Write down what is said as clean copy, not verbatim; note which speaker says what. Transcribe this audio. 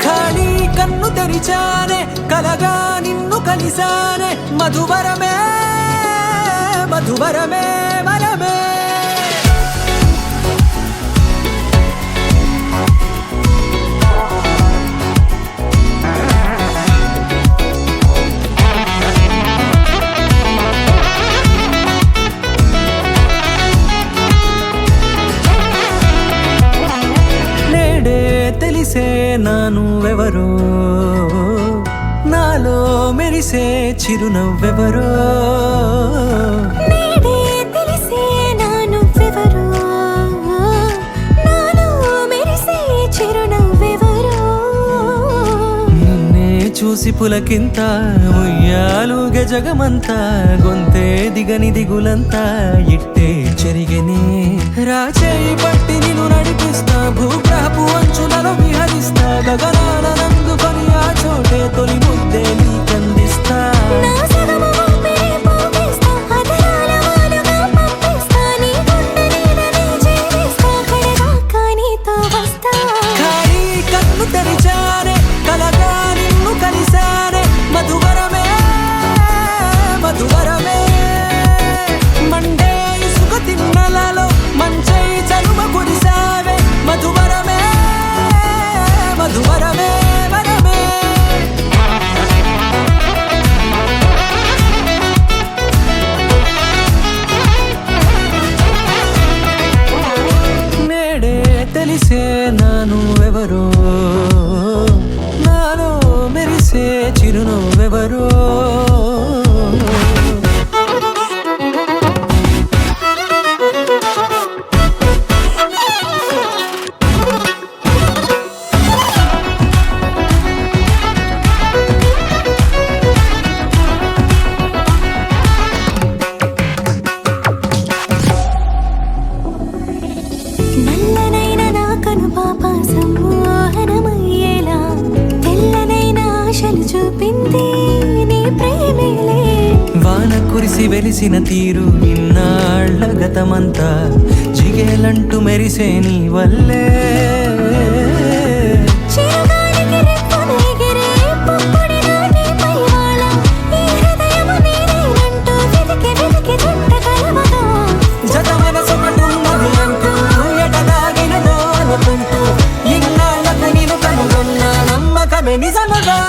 Speaker 1: ఖాళీ కన్ను తెరిచానే కలగా నిన్ను కలిసానే మధువరమే మధువరమే వరమే తెలిసే నానువెవరో నాలో మెరిసే చిరునవ్వెవరో
Speaker 2: నేడే తెలిసే నానువెవరో నాలో మెరిసే చిరునవ్వెవరో
Speaker 1: నిన్నే చూసి పులకింత ఉయ్యాలుగే జగమంతా గొంతే దిగని దిగులంతా ఇట్టే చెరిగనే రాచేయి పట్టి నిన్ను నడిపిస్తా భూగ్రహపు అంచులలో విహరిస్తా గగనాల నందుకొని ఆ చోటే తొలి ముద్దే నీకందిస్తా
Speaker 2: నా సగము ఊపిరి పోగేస్తా అదరాల వాలుగా పంపిస్తా నీ గుండె నీడనే చేరేస్తా కడదాకా నీతో వస్తా
Speaker 1: ఖాళీ కన్ను తెరిచానే కలగా నిన్ను కలిసానే మధువరమే మధువరమే మండే ఇసుక తిన్నలలో మంచై చలుమ కురిసావే మధువరమే మధువరమే వరమే నేడే తెలిసే నానువెవరో నాలో మెరిసే చిరునవ్వెవరో
Speaker 2: నల్లనైన నా కనుపాప సమ్మోహనమయ్యేలా తెల్లనైన ఆశలు చూపింది నీ ప్రేమేలే
Speaker 1: వాన కురిసి వెలిసిన తీరు ఇన్నాళ్ళ గతమంతా జిగేలంటూ మెరిసే నీ వల్లే
Speaker 2: చిరుగాలికి రెప్పను ఎగిరే పొక్కుడిగా నీపై వాళ ఈ హృదయము నీదేనంటూ వెతికి వెతికి చుట్ట కలవగా
Speaker 1: జత మనసొకటున్నది అంటూ ఎటదాగినదో అనుకుంటూ ఇన్నాళ్ళకు నేను కనుగొన్న నమ్మకమే నిజముగా